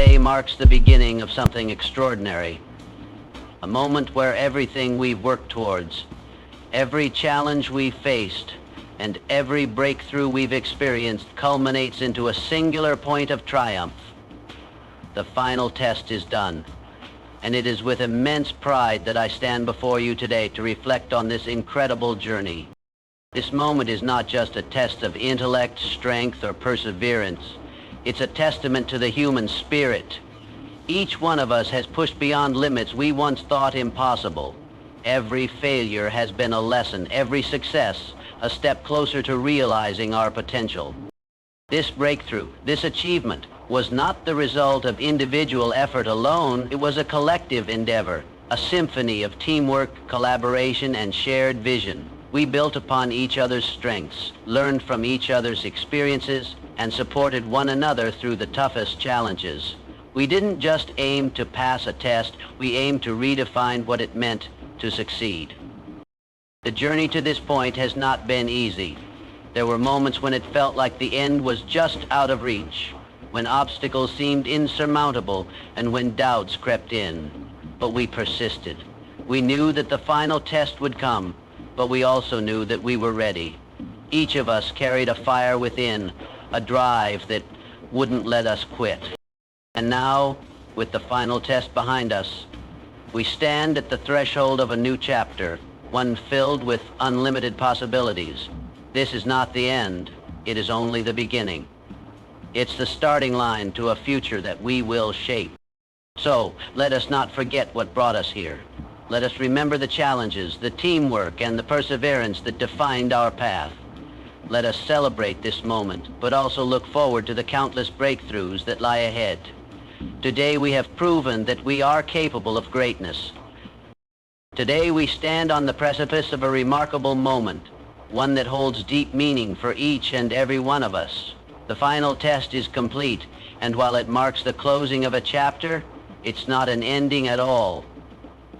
Today marks the beginning of something extraordinary. A moment where everything we've worked towards, every challenge we've faced, and every breakthrough we've experienced culminates into a singular point of triumph. The final test is done, and it is with immense pride that I stand before you today to reflect on this incredible journey. This moment is not just a test of intellect, strength, or perseverance. It's a testament to the human spirit. Each one of us has pushed beyond limits we once thought impossible. Every failure has been a lesson, every success a step closer to realizing our potential. This breakthrough, this achievement, was not the result of individual effort alone. It was a collective endeavor, a symphony of teamwork, collaboration, and shared vision. We built upon each other's strengths, learned from each other's experiences, and supported one another through the toughest challenges. We didn't just aim to pass a test, we aimed to redefine what it meant to succeed. The journey to this point has not been easy. There were moments when it felt like the end was just out of reach, when obstacles seemed insurmountable, and when doubts crept in. But we persisted. We knew that the final test would come, but we also knew that we were ready. Each of us carried a fire within, a drive that wouldn't let us quit. And now, with the final test behind us, we stand at the threshold of a new chapter, one filled with unlimited possibilities. This is not the end, it is only the beginning. It's the starting line to a future that we will shape. So, let us not forget what brought us here. Let us remember the challenges, the teamwork, and the perseverance that defined our path. Let us celebrate this moment, but also look forward to the countless breakthroughs that lie ahead. Today we have proven that we are capable of greatness. Today we stand on the precipice of a remarkable moment, one that holds deep meaning for each and every one of us. The final test is complete, and while it marks the closing of a chapter, it's not an ending at all.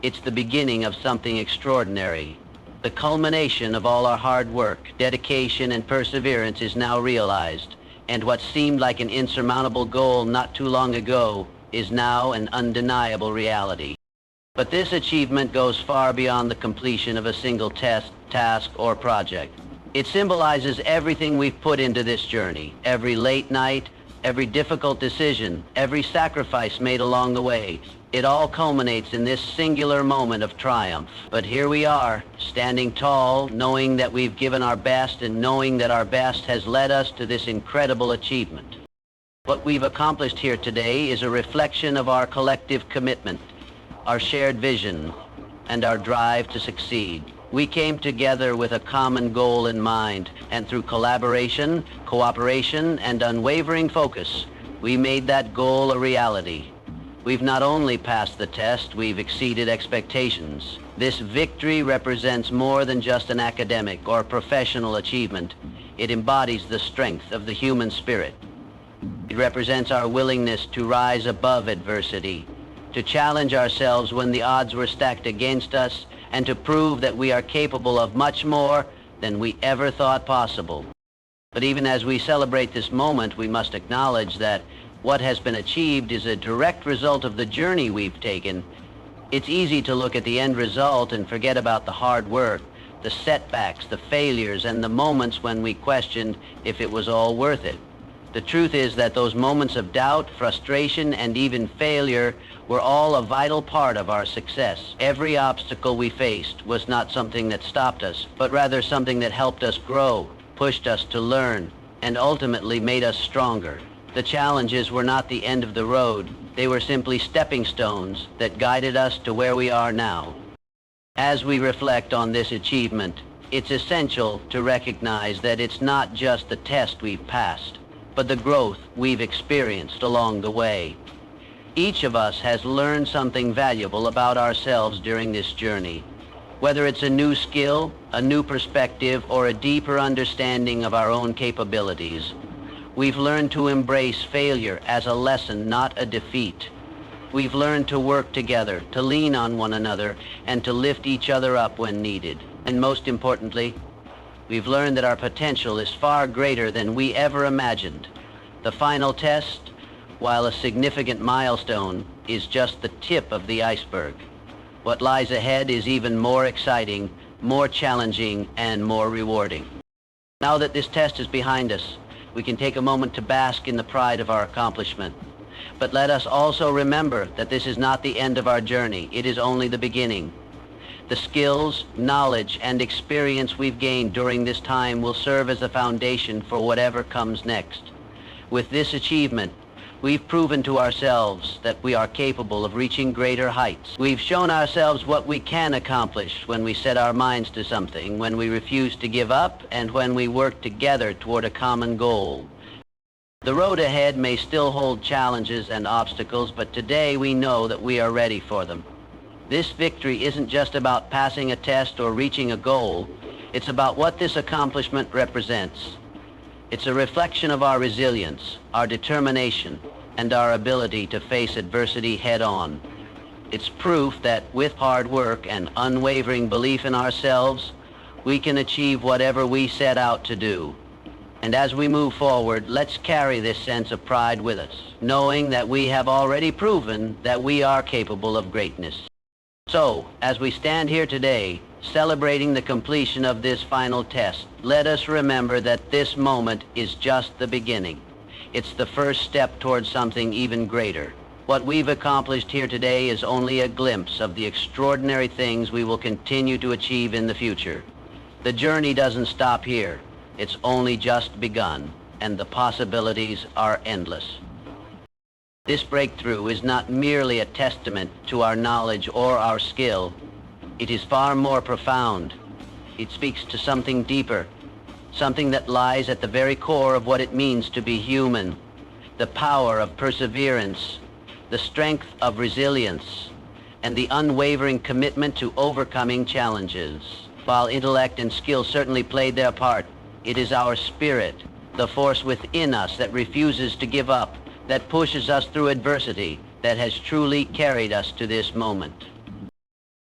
It's the beginning of something extraordinary. The culmination of all our hard work, dedication, and perseverance is now realized, and what seemed like an insurmountable goal not too long ago is now an undeniable reality. But this achievement goes far beyond the completion of a single test, task, or project. It symbolizes everything we've put into this journey, every late night, every difficult decision, every sacrifice made along the way. It all culminates in this singular moment of triumph. But here we are, standing tall, knowing that we've given our best and knowing that our best has led us to this incredible achievement. What we've accomplished here today is a reflection of our collective commitment, our shared vision, and our drive to succeed. We came together with a common goal in mind, and through collaboration, cooperation, and unwavering focus, we made that goal a reality. We've not only passed the test, we've exceeded expectations. This victory represents more than just an academic or professional achievement. It embodies the strength of the human spirit. It represents our willingness to rise above adversity, to challenge ourselves when the odds were stacked against us, and to prove that we are capable of much more than we ever thought possible. But even as we celebrate this moment, we must acknowledge that what has been achieved is a direct result of the journey we've taken. It's easy to look at the end result and forget about the hard work, the setbacks, the failures, and the moments when we questioned if it was all worth it. The truth is that those moments of doubt, frustration, and even failure were all a vital part of our success. Every obstacle we faced was not something that stopped us, but rather something that helped us grow, pushed us to learn, and ultimately made us stronger. The challenges were not the end of the road. They were simply stepping stones that guided us to where we are now. As we reflect on this achievement, it's essential to recognize that it's not just the test we've passed, but the growth we've experienced along the way. Each of us has learned something valuable about ourselves during this journey. Whether it's a new skill, a new perspective, or a deeper understanding of our own capabilities, we've learned to embrace failure as a lesson, not a defeat. We've learned to work together, to lean on one another, and to lift each other up when needed. And most importantly, we've learned that our potential is far greater than we ever imagined. The final test while a significant milestone is just the tip of the iceberg. What lies ahead is even more exciting, more challenging, and more rewarding. Now that this test is behind us, we can take a moment to bask in the pride of our accomplishment. But let us also remember that this is not the end of our journey. It is only the beginning. The skills, knowledge, and experience we've gained during this time will serve as a foundation for whatever comes next. With this achievement, we've proven to ourselves that we are capable of reaching greater heights. We've shown ourselves what we can accomplish when we set our minds to something, when we refuse to give up, and when we work together toward a common goal. The road ahead may still hold challenges and obstacles, but today we know that we are ready for them. This victory isn't just about passing a test or reaching a goal. It's about what this accomplishment represents. It's a reflection of our resilience, our determination, and our ability to face adversity head-on. It's proof that with hard work and unwavering belief in ourselves, we can achieve whatever we set out to do. And as we move forward, let's carry this sense of pride with us, knowing that we have already proven that we are capable of greatness. So, as we stand here today, celebrating the completion of this final test, let us remember that this moment is just the beginning. It's the first step towards something even greater. What we've accomplished here today is only a glimpse of the extraordinary things we will continue to achieve in the future. The journey doesn't stop here. It's only just begun, and the possibilities are endless. This breakthrough is not merely a testament to our knowledge or our skill. It is far more profound. It speaks to something deeper, something that lies at the very core of what it means to be human, the power of perseverance, the strength of resilience, and the unwavering commitment to overcoming challenges. While intellect and skill certainly played their part, it is our spirit, the force within us that refuses to give up, that pushes us through adversity, that has truly carried us to this moment.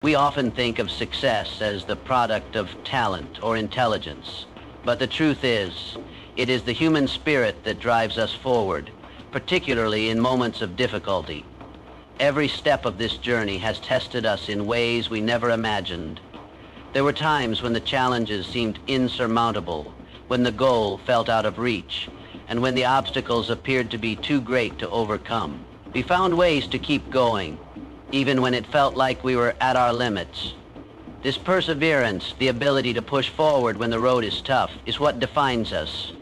We often think of success as the product of talent or intelligence, but the truth is, it is the human spirit that drives us forward, particularly in moments of difficulty. Every step of this journey has tested us in ways we never imagined. There were times when the challenges seemed insurmountable, when the goal felt out of reach, and when the obstacles appeared to be too great to overcome. We found ways to keep going, even when it felt like we were at our limits. This perseverance, the ability to push forward when the road is tough, is what defines us.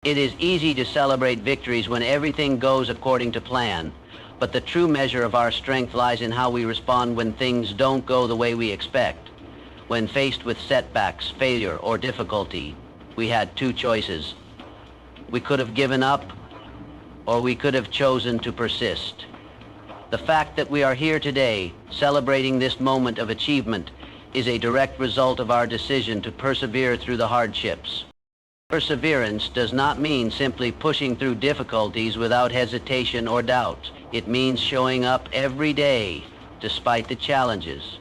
It is easy to celebrate victories when everything goes according to plan, but the true measure of our strength lies in how we respond when things don't go the way we expect. When faced with setbacks, failure, or difficulty, we had two choices. We could have given up, or we could have chosen to persist. The fact that we are here today, celebrating this moment of achievement, is a direct result of our decision to persevere through the hardships. Perseverance does not mean simply pushing through difficulties without hesitation or doubt. It means showing up every day, despite the challenges.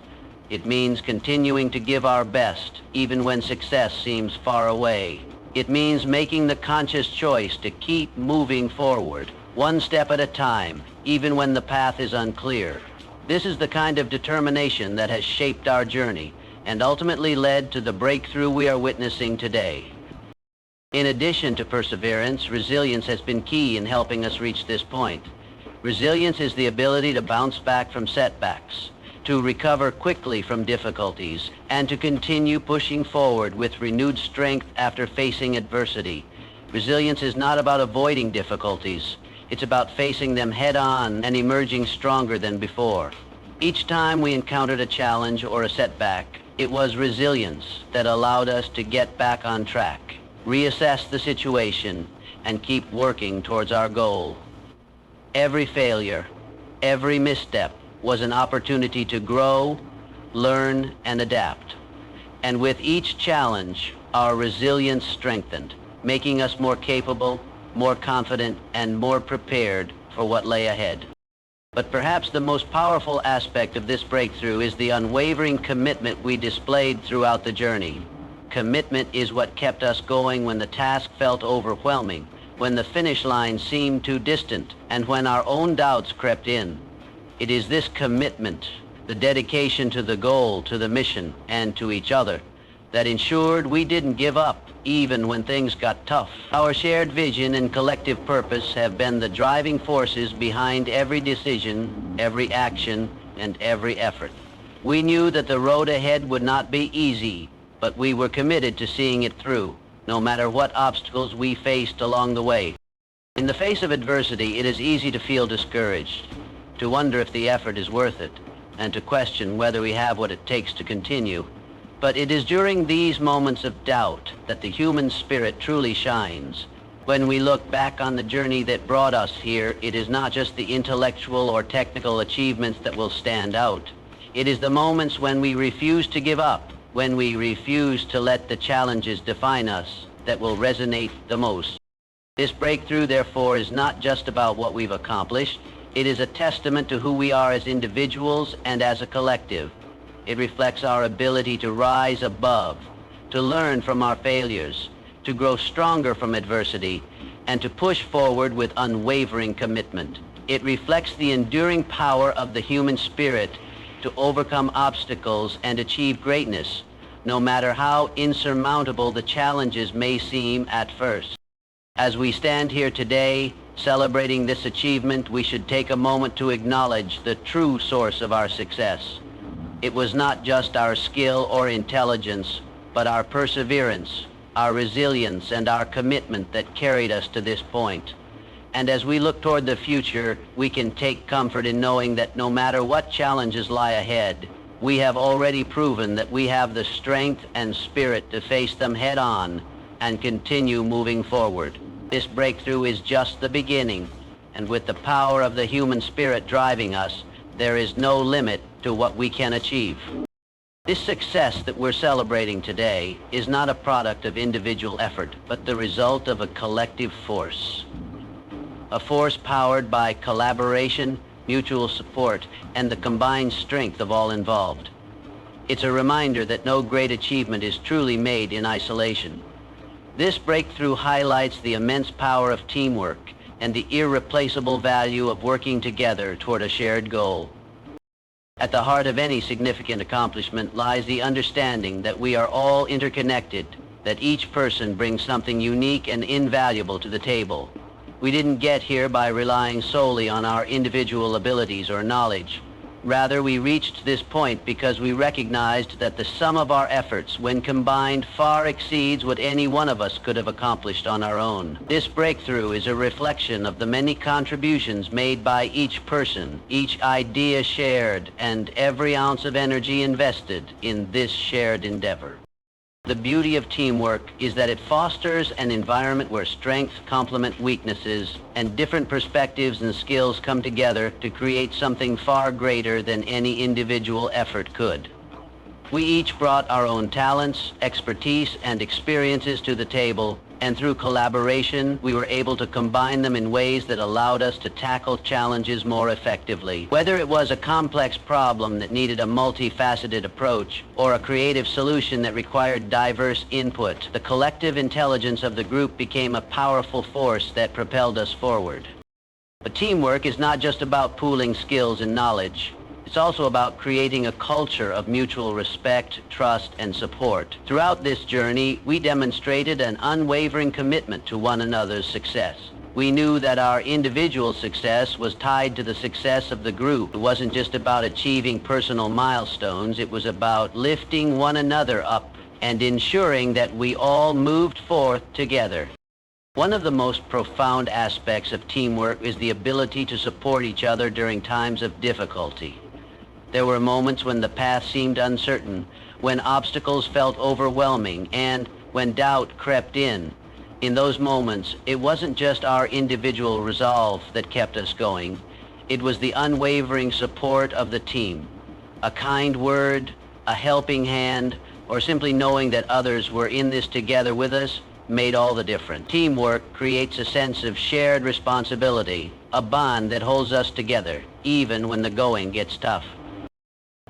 It means continuing to give our best, even when success seems far away. It means making the conscious choice to keep moving forward, one step at a time, even when the path is unclear. This is the kind of determination that has shaped our journey and ultimately led to the breakthrough we are witnessing today. In addition to perseverance, resilience has been key in helping us reach this point. Resilience is the ability to bounce back from setbacks, to recover quickly from difficulties, and to continue pushing forward with renewed strength after facing adversity. Resilience is not about avoiding difficulties. It's about facing them head-on and emerging stronger than before. Each time we encountered a challenge or a setback, it was resilience that allowed us to get back on track, reassess the situation, and keep working towards our goal. Every failure, every misstep was an opportunity to grow, learn, and adapt. And with each challenge, our resilience strengthened, making us more capable, more confident, and more prepared for what lay ahead. But perhaps the most powerful aspect of this breakthrough is the unwavering commitment we displayed throughout the journey. Commitment is what kept us going when the task felt overwhelming, when the finish line seemed too distant, and when our own doubts crept in. It is this commitment, the dedication to the goal, to the mission, and to each other, that ensured we didn't give up even when things got tough. Our shared vision and collective purpose have been the driving forces behind every decision, every action, and every effort. We knew that the road ahead would not be easy, but we were committed to seeing it through, no matter what obstacles we faced along the way. In the face of adversity, it is easy to feel discouraged, to wonder if the effort is worth it, and to question whether we have what it takes to continue. But it is during these moments of doubt that the human spirit truly shines. When we look back on the journey that brought us here, it is not just the intellectual or technical achievements that will stand out. It is the moments when we refuse to give up, when we refuse to let the challenges define us, that will resonate the most. This breakthrough, therefore, is not just about what we've accomplished. It is a testament to who we are as individuals and as a collective. It reflects our ability to rise above, to learn from our failures, to grow stronger from adversity, and to push forward with unwavering commitment. It reflects the enduring power of the human spirit to overcome obstacles and achieve greatness, no matter how insurmountable the challenges may seem at first. As we stand here today, celebrating this achievement, we should take a moment to acknowledge the true source of our success. It was not just our skill or intelligence, but our perseverance, our resilience, and our commitment that carried us to this point. And as we look toward the future, we can take comfort in knowing that no matter what challenges lie ahead, we have already proven that we have the strength and spirit to face them head on and continue moving forward. This breakthrough is just the beginning, and with the power of the human spirit driving us, there is no limit to what we can achieve. This success that we're celebrating today is not a product of individual effort, but the result of a collective force. A force powered by collaboration, mutual support, and the combined strength of all involved. It's a reminder that no great achievement is truly made in isolation. This breakthrough highlights the immense power of teamwork and the irreplaceable value of working together toward a shared goal. At the heart of any significant accomplishment lies the understanding that we are all interconnected, that each person brings something unique and invaluable to the table. We didn't get here by relying solely on our individual abilities or knowledge. Rather, we reached this point because we recognized that the sum of our efforts, when combined, far exceeds what any one of us could have accomplished on our own. This breakthrough is a reflection of the many contributions made by each person, each idea shared, and every ounce of energy invested in this shared endeavor. The beauty of teamwork is that it fosters an environment where strengths complement weaknesses and different perspectives and skills come together to create something far greater than any individual effort could. We each brought our own talents, expertise, and experiences to the table, and through collaboration, we were able to combine them in ways that allowed us to tackle challenges more effectively. Whether it was a complex problem that needed a multifaceted approach, or a creative solution that required diverse input, the collective intelligence of the group became a powerful force that propelled us forward. But teamwork is not just about pooling skills and knowledge. It's also about creating a culture of mutual respect, trust, and support. Throughout this journey, we demonstrated an unwavering commitment to one another's success. We knew that our individual success was tied to the success of the group. It wasn't just about achieving personal milestones. It was about lifting one another up and ensuring that we all moved forth together. One of the most profound aspects of teamwork is the ability to support each other during times of difficulty. There were moments when the path seemed uncertain, when obstacles felt overwhelming, and when doubt crept in. In those moments, it wasn't just our individual resolve that kept us going. It was the unwavering support of the team. A kind word, a helping hand, or simply knowing that others were in this together with us made all the difference. Teamwork creates a sense of shared responsibility, a bond that holds us together, even when the going gets tough.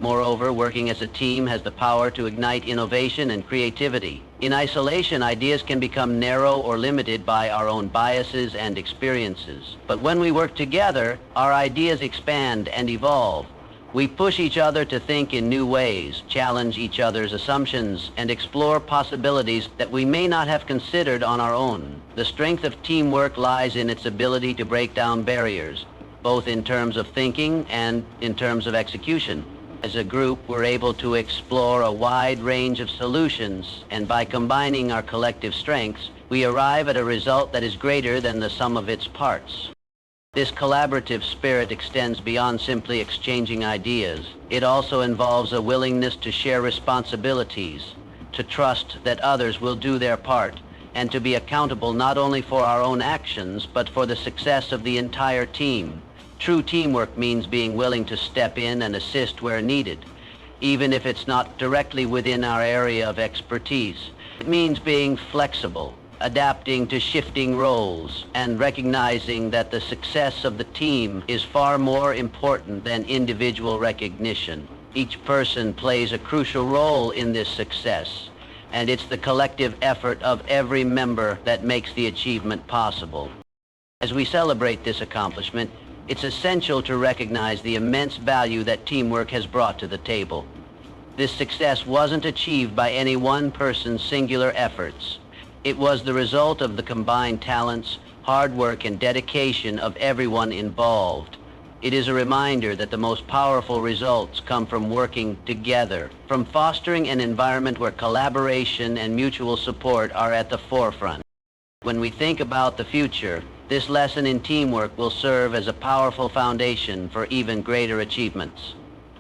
Moreover, working as a team has the power to ignite innovation and creativity. In isolation, ideas can become narrow or limited by our own biases and experiences. But when we work together, our ideas expand and evolve. We push each other to think in new ways, challenge each other's assumptions, and explore possibilities that we may not have considered on our own. The strength of teamwork lies in its ability to break down barriers, both in terms of thinking and in terms of execution. As a group, we're able to explore a wide range of solutions, and by combining our collective strengths, we arrive at a result that is greater than the sum of its parts. This collaborative spirit extends beyond simply exchanging ideas. It also involves a willingness to share responsibilities, to trust that others will do their part, and to be accountable not only for our own actions, but for the success of the entire team. True teamwork means being willing to step in and assist where needed, even if it's not directly within our area of expertise. It means being flexible, adapting to shifting roles, and recognizing that the success of the team is far more important than individual recognition. Each person plays a crucial role in this success, and it's the collective effort of every member that makes the achievement possible. As we celebrate this accomplishment, it's essential to recognize the immense value that teamwork has brought to the table. This success wasn't achieved by any one person's singular efforts. It was the result of the combined talents, hard work, and dedication of everyone involved. It is a reminder that the most powerful results come from working together, from fostering an environment where collaboration and mutual support are at the forefront. When we think about the future, this lesson in teamwork will serve as a powerful foundation for even greater achievements.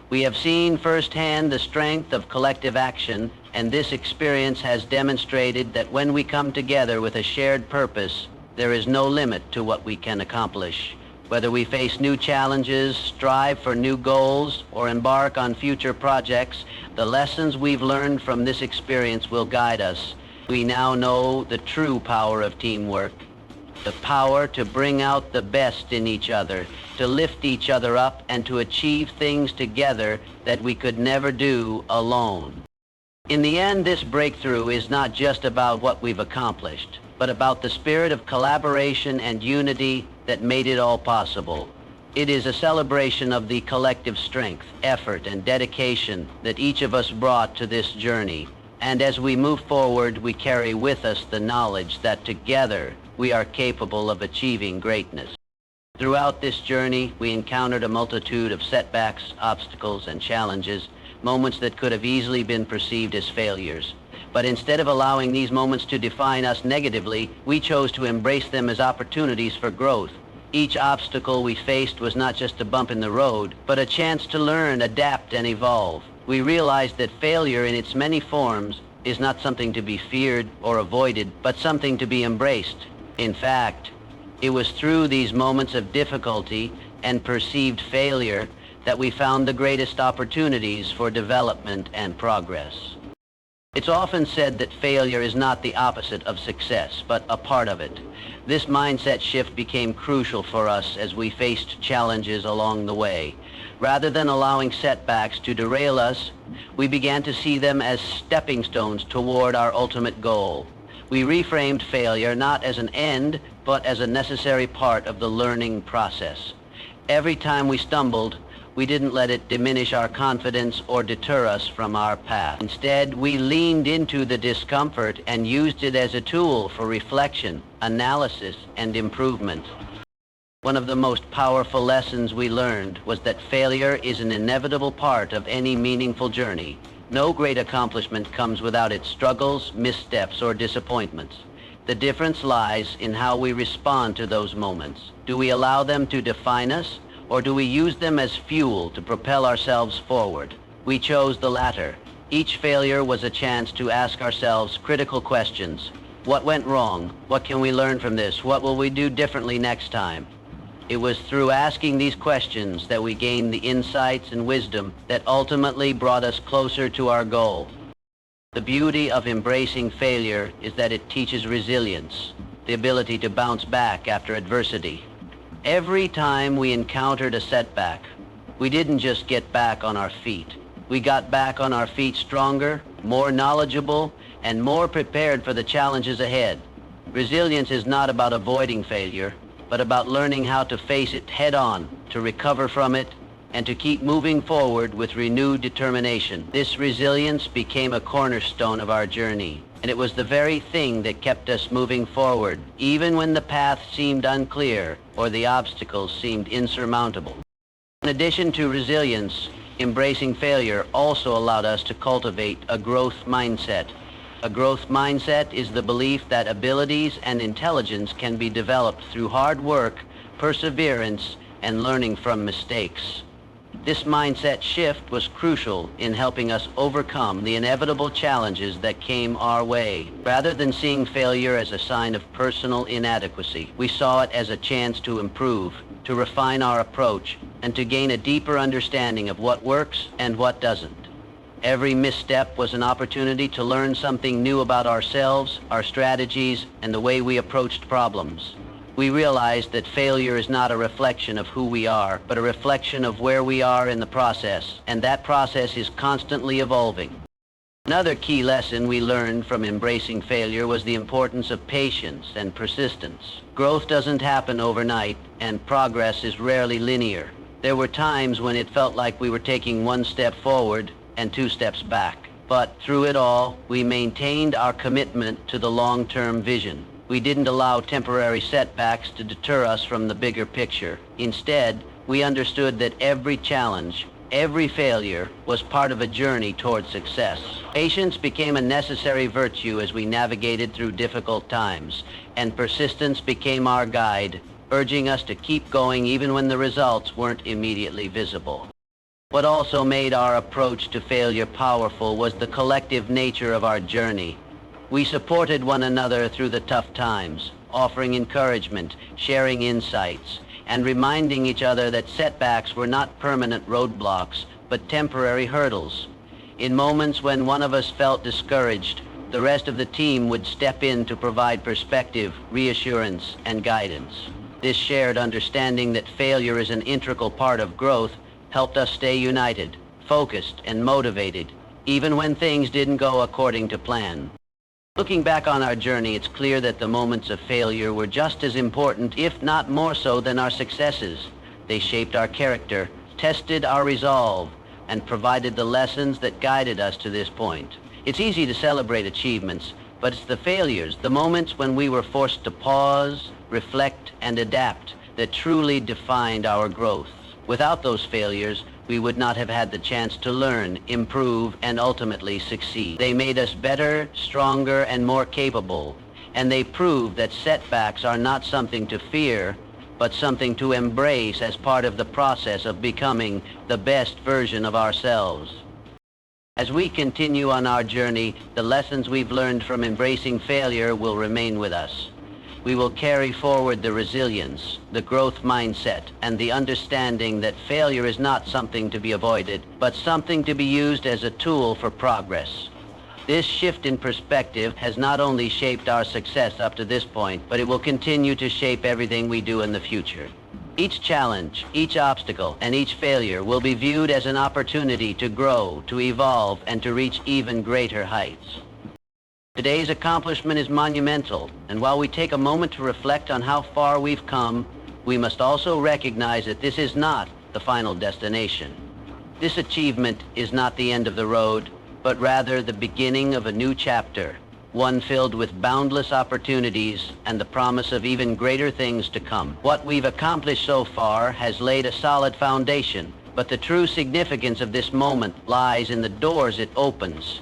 We have seen firsthand the strength of collective action, and this experience has demonstrated that when we come together with a shared purpose, there is no limit to what we can accomplish. Whether we face new challenges, strive for new goals, or embark on future projects, the lessons we've learned from this experience will guide us. We now know the true power of teamwork. The power to bring out the best in each other, to lift each other up, and to achieve things together that we could never do alone. In the end, this breakthrough is not just about what we've accomplished, but about the spirit of collaboration and unity that made it all possible. It is a celebration of the collective strength, effort, and dedication that each of us brought to this journey. And as we move forward, we carry with us the knowledge that together we are capable of achieving greatness. Throughout this journey, we encountered a multitude of setbacks, obstacles, and challenges, moments that could have easily been perceived as failures. But instead of allowing these moments to define us negatively, we chose to embrace them as opportunities for growth. Each obstacle we faced was not just a bump in the road, but a chance to learn, adapt, and evolve. We realized that failure in its many forms is not something to be feared or avoided, but something to be embraced. In fact, it was through these moments of difficulty and perceived failure that we found the greatest opportunities for development and progress. It's often said that failure is not the opposite of success, but a part of it. This mindset shift became crucial for us as we faced challenges along the way. Rather than allowing setbacks to derail us, we began to see them as stepping stones toward our ultimate goal. We reframed failure not as an end, but as a necessary part of the learning process. Every time we stumbled, we didn't let it diminish our confidence or deter us from our path. Instead, we leaned into the discomfort and used it as a tool for reflection, analysis, and improvement. One of the most powerful lessons we learned was that failure is an inevitable part of any meaningful journey. No great accomplishment comes without its struggles, missteps, or disappointments. The difference lies in how we respond to those moments. Do we allow them to define us, or do we use them as fuel to propel ourselves forward? We chose the latter. Each failure was a chance to ask ourselves critical questions. What went wrong? What can we learn from this? What will we do differently next time? It was through asking these questions that we gained the insights and wisdom that ultimately brought us closer to our goal. The beauty of embracing failure is that it teaches resilience, the ability to bounce back after adversity. Every time we encountered a setback, we didn't just get back on our feet. We got back on our feet stronger, more knowledgeable, and more prepared for the challenges ahead. Resilience is not about avoiding failure, but about learning how to face it head-on, to recover from it, and to keep moving forward with renewed determination. This resilience became a cornerstone of our journey, and it was the very thing that kept us moving forward, even when the path seemed unclear or the obstacles seemed insurmountable. In addition to resilience, embracing failure also allowed us to cultivate a growth mindset. A growth mindset is the belief that abilities and intelligence can be developed through hard work, perseverance, and learning from mistakes. This mindset shift was crucial in helping us overcome the inevitable challenges that came our way. Rather than seeing failure as a sign of personal inadequacy, we saw it as a chance to improve, to refine our approach, and to gain a deeper understanding of what works and what doesn't. Every misstep was an opportunity to learn something new about ourselves, our strategies, and the way we approached problems. We realized that failure is not a reflection of who we are, but a reflection of where we are in the process, and that process is constantly evolving. Another key lesson we learned from embracing failure was the importance of patience and persistence. Growth doesn't happen overnight, and progress is rarely linear. There were times when it felt like we were taking one step forward and two steps back. But through it all, we maintained our commitment to the long-term vision. We didn't allow temporary setbacks to deter us from the bigger picture. Instead, we understood that every challenge, every failure was part of a journey toward success. Patience became a necessary virtue as we navigated through difficult times, and persistence became our guide, urging us to keep going even when the results weren't immediately visible. What also made our approach to failure powerful was the collective nature of our journey. We supported one another through the tough times, offering encouragement, sharing insights, and reminding each other that setbacks were not permanent roadblocks, but temporary hurdles. In moments when one of us felt discouraged, the rest of the team would step in to provide perspective, reassurance, and guidance. This shared understanding that failure is an integral part of growth helped us stay united, focused, and motivated, even when things didn't go according to plan. Looking back on our journey, it's clear that the moments of failure were just as important, if not more so, than our successes. They shaped our character, tested our resolve, and provided the lessons that guided us to this point. It's easy to celebrate achievements, but it's the failures, the moments when we were forced to pause, reflect, and adapt, that truly defined our growth. Without those failures, we would not have had the chance to learn, improve, and ultimately succeed. They made us better, stronger, and more capable, and they proved that setbacks are not something to fear, but something to embrace as part of the process of becoming the best version of ourselves. As we continue on our journey, the lessons we've learned from embracing failure will remain with us. We will carry forward the resilience, the growth mindset, and the understanding that failure is not something to be avoided, but something to be used as a tool for progress. This shift in perspective has not only shaped our success up to this point, but it will continue to shape everything we do in the future. Each challenge, each obstacle, and each failure will be viewed as an opportunity to grow, to evolve, and to reach even greater heights. Today's accomplishment is monumental, and while we take a moment to reflect on how far we've come, we must also recognize that this is not the final destination. This achievement is not the end of the road, but rather the beginning of a new chapter, one filled with boundless opportunities and the promise of even greater things to come. What we've accomplished so far has laid a solid foundation, but the true significance of this moment lies in the doors it opens.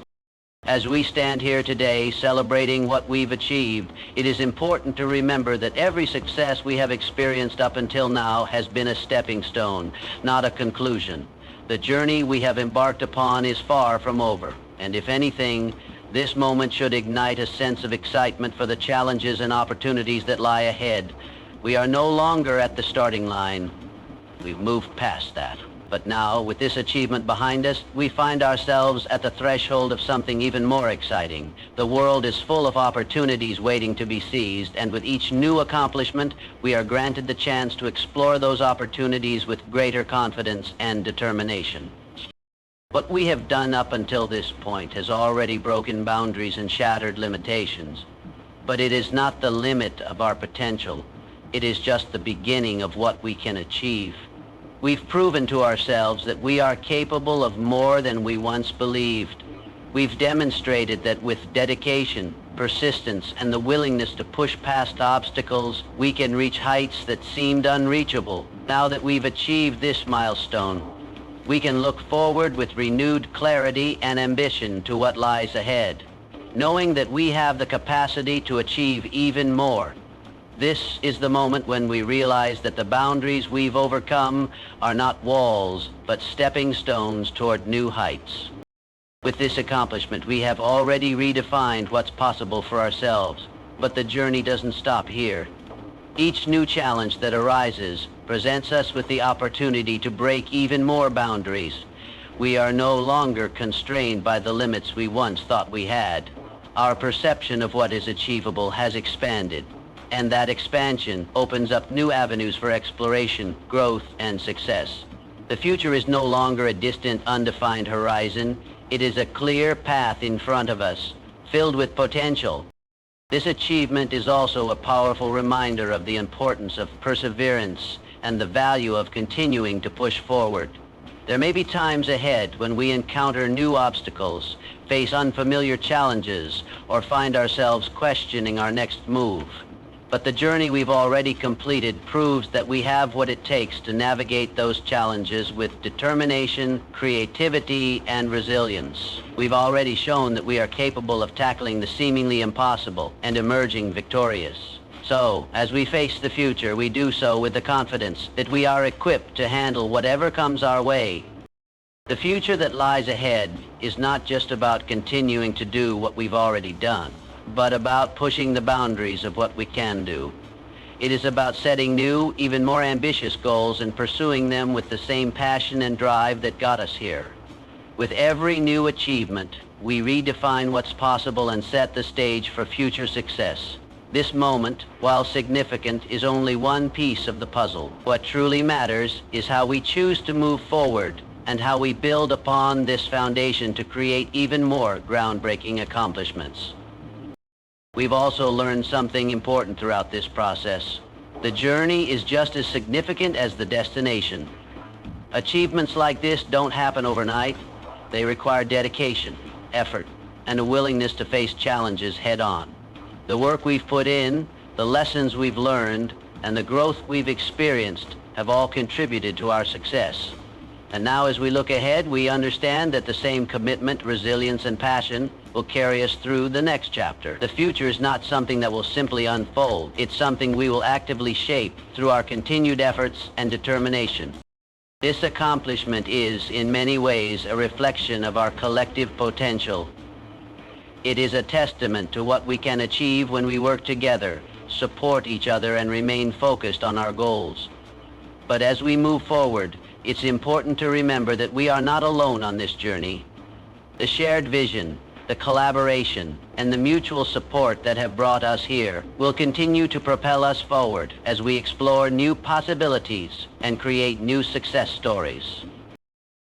As we stand here today celebrating what we've achieved, it is important to remember that every success we have experienced up until now has been a stepping stone, not a conclusion. The journey we have embarked upon is far from over, and if anything, this moment should ignite a sense of excitement for the challenges and opportunities that lie ahead. We are no longer at the starting line. We've moved past that. But now, with this achievement behind us, we find ourselves at the threshold of something even more exciting. The world is full of opportunities waiting to be seized, and with each new accomplishment, we are granted the chance to explore those opportunities with greater confidence and determination. What we have done up until this point has already broken boundaries and shattered limitations. But it is not the limit of our potential. It is just the beginning of what we can achieve. We've proven to ourselves that we are capable of more than we once believed. We've demonstrated that with dedication, persistence, and the willingness to push past obstacles, we can reach heights that seemed unreachable. Now that we've achieved this milestone, we can look forward with renewed clarity and ambition to what lies ahead, knowing that we have the capacity to achieve even more. This is the moment when we realize that the boundaries we've overcome are not walls, but stepping stones toward new heights. With this accomplishment, we have already redefined what's possible for ourselves, but the journey doesn't stop here. Each new challenge that arises presents us with the opportunity to break even more boundaries. We are no longer constrained by the limits we once thought we had. Our perception of what is achievable has expanded, and that expansion opens up new avenues for exploration, growth, and success. The future is no longer a distant, undefined horizon. It is a clear path in front of us, filled with potential. This achievement is also a powerful reminder of the importance of perseverance and the value of continuing to push forward. There may be times ahead when we encounter new obstacles, face unfamiliar challenges, or find ourselves questioning our next move. But the journey we've already completed proves that we have what it takes to navigate those challenges with determination, creativity, and resilience. We've already shown that we are capable of tackling the seemingly impossible and emerging victorious. So, as we face the future, we do so with the confidence that we are equipped to handle whatever comes our way. The future that lies ahead is not just about continuing to do what we've already done, but about pushing the boundaries of what we can do. It is about setting new, even more ambitious goals and pursuing them with the same passion and drive that got us here. With every new achievement, we redefine what's possible and set the stage for future success. This moment, while significant, is only one piece of the puzzle. What truly matters is how we choose to move forward and how we build upon this foundation to create even more groundbreaking accomplishments. We've also learned something important throughout this process. The journey is just as significant as the destination. Achievements like this don't happen overnight. They require dedication, effort, and a willingness to face challenges head-on. The work we've put in, the lessons we've learned, and the growth we've experienced have all contributed to our success. And now as we look ahead, we understand that the same commitment, resilience, and passion will carry us through the next chapter. The future is not something that will simply unfold. It's something we will actively shape through our continued efforts and determination. This accomplishment is, in many ways, a reflection of our collective potential. It is a testament to what we can achieve when we work together, support each other, and remain focused on our goals. But as we move forward, it's important to remember that we are not alone on this journey. The shared vision, the collaboration, and the mutual support that have brought us here will continue to propel us forward as we explore new possibilities and create new success stories.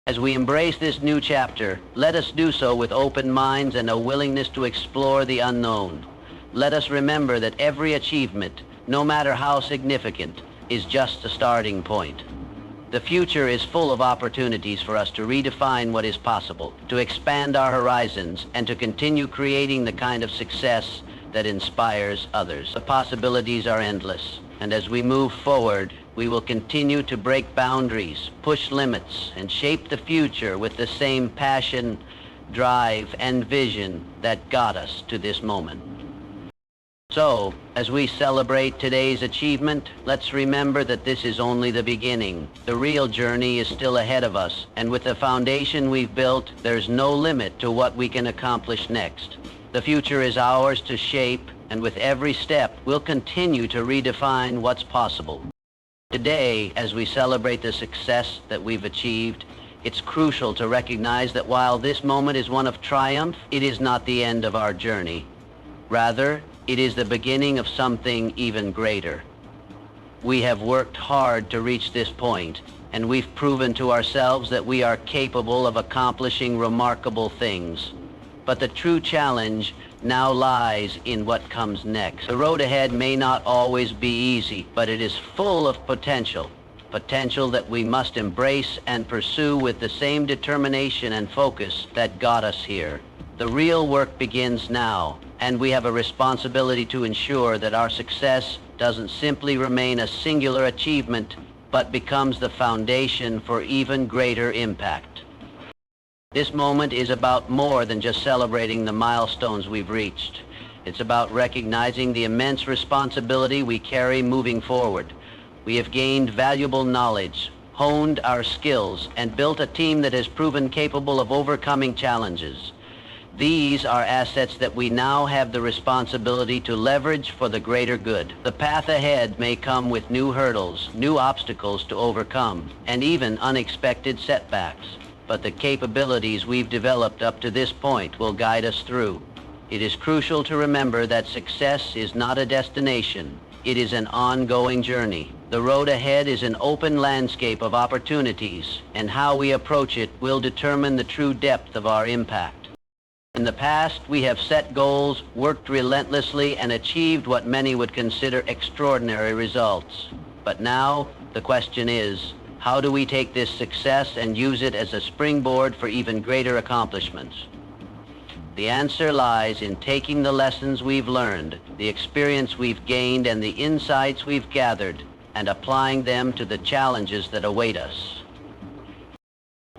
As we embrace this new chapter, let us do so with open minds and a willingness to explore the unknown. Let us remember that every achievement, no matter how significant, is just a starting point. The future is full of opportunities for us to redefine what is possible, to expand our horizons, and to continue creating the kind of success that inspires others. The possibilities are endless, and as we move forward, we will continue to break boundaries, push limits, and shape the future with the same passion, drive, and vision that got us to this moment. So, as we celebrate today's achievement, let's remember that this is only the beginning. The real journey is still ahead of us, and with the foundation we've built, there's no limit to what we can accomplish next. The future is ours to shape, and with every step, we'll continue to redefine what's possible. Today, as we celebrate the success that we've achieved, it's crucial to recognize that while this moment is one of triumph, it is not the end of our journey. Rather, it is the beginning of something even greater. We have worked hard to reach this point, and we've proven to ourselves that we are capable of accomplishing remarkable things. But the true challenge now lies in what comes next. The road ahead may not always be easy, but it is full of potential. Potential that we must embrace and pursue with the same determination and focus that got us here. The real work begins now, and we have a responsibility to ensure that our success doesn't simply remain a singular achievement, but becomes the foundation for even greater impact. This moment is about more than just celebrating the milestones we've reached. It's about recognizing the immense responsibility we carry moving forward. We have gained valuable knowledge, honed our skills, and built a team that has proven capable of overcoming challenges. These are assets that we now have the responsibility to leverage for the greater good. The path ahead may come with new hurdles, new obstacles to overcome, and even unexpected setbacks. But the capabilities we've developed up to this point will guide us through. It is crucial to remember that success is not a destination. It is an ongoing journey. The road ahead is an open landscape of opportunities, and how we approach it will determine the true depth of our impact. In the past, we have set goals, worked relentlessly, and achieved what many would consider extraordinary results. But now, the question is, how do we take this success and use it as a springboard for even greater accomplishments? The answer lies in taking the lessons we've learned, the experience we've gained, and the insights we've gathered, and applying them to the challenges that await us.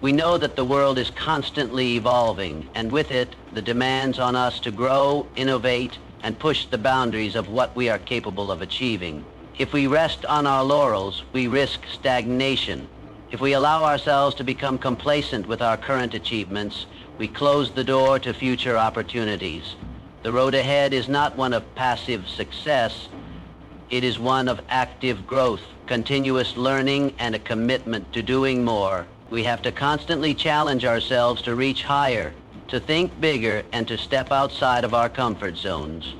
We know that the world is constantly evolving, and with it, the demands on us to grow, innovate, and push the boundaries of what we are capable of achieving. If we rest on our laurels, we risk stagnation. If we allow ourselves to become complacent with our current achievements, we close the door to future opportunities. The road ahead is not one of passive success. It is one of active growth, continuous learning, and a commitment to doing more. We have to constantly challenge ourselves to reach higher, to think bigger, and to step outside of our comfort zones.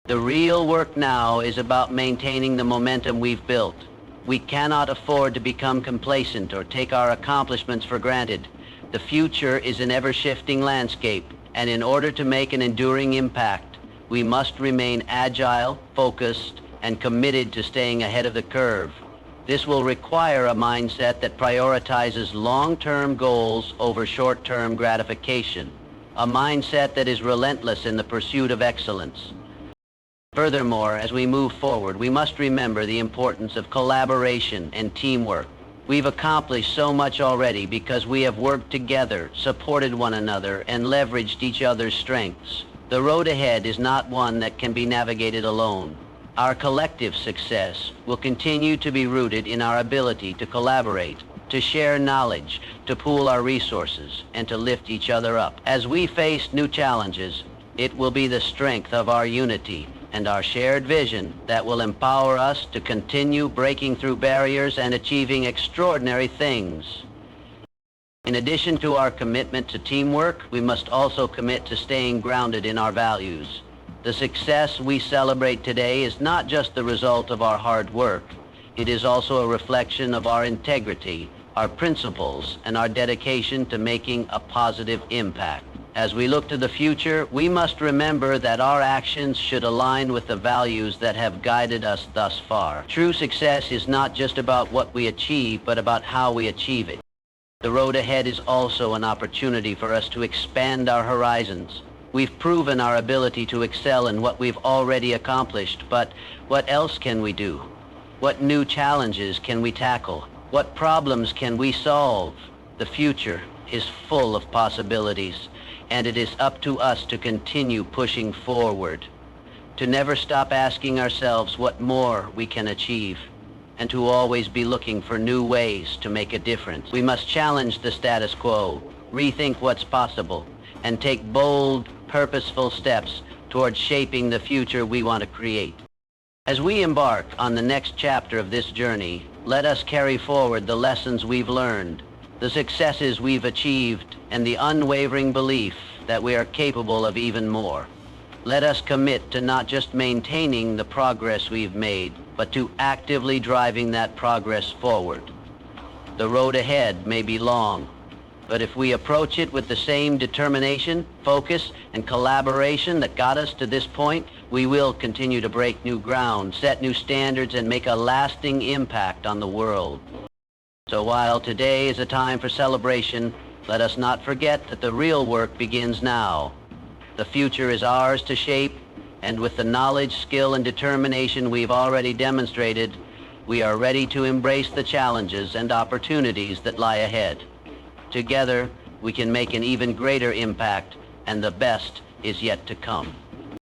The real work now is about maintaining the momentum we've built. We cannot afford to become complacent or take our accomplishments for granted. The future is an ever-shifting landscape, and in order to make an enduring impact, we must remain agile, focused, and committed to staying ahead of the curve. This will require a mindset that prioritizes long-term goals over short-term gratification, a mindset that is relentless in the pursuit of excellence. Furthermore, as we move forward, we must remember the importance of collaboration and teamwork. We've accomplished so much already because we have worked together, supported one another, and leveraged each other's strengths. The road ahead is not one that can be navigated alone. Our collective success will continue to be rooted in our ability to collaborate, to share knowledge, to pool our resources, and to lift each other up. As we face new challenges, it will be the strength of our unity and our shared vision that will empower us to continue breaking through barriers and achieving extraordinary things. In addition to our commitment to teamwork, we must also commit to staying grounded in our values. The success we celebrate today is not just the result of our hard work. It is also a reflection of our integrity, our principles, and our dedication to making a positive impact. As we look to the future, we must remember that our actions should align with the values that have guided us thus far. True success is not just about what we achieve, but about how we achieve it. The road ahead is also an opportunity for us to expand our horizons. We've proven our ability to excel in what we've already accomplished, but what else can we do? What new challenges can we tackle? What problems can we solve? The future is full of possibilities, and it is up to us to continue pushing forward, to never stop asking ourselves what more we can achieve, and to always be looking for new ways to make a difference. We must challenge the status quo, rethink what's possible, and take bold, purposeful steps towards shaping the future we want to create. As we embark on the next chapter of this journey, let us carry forward the lessons we've learned, the successes we've achieved, and the unwavering belief that we are capable of even more. Let us commit to not just maintaining the progress we've made, but to actively driving that progress forward. The road ahead may be long, but if we approach it with the same determination, focus, and collaboration that got us to this point, we will continue to break new ground, set new standards, and make a lasting impact on the world. So while today is a time for celebration, let us not forget that the real work begins now. The future is ours to shape, and with the knowledge, skill, and determination we've already demonstrated, we are ready to embrace the challenges and opportunities that lie ahead. Together, we can make an even greater impact, and the best is yet to come.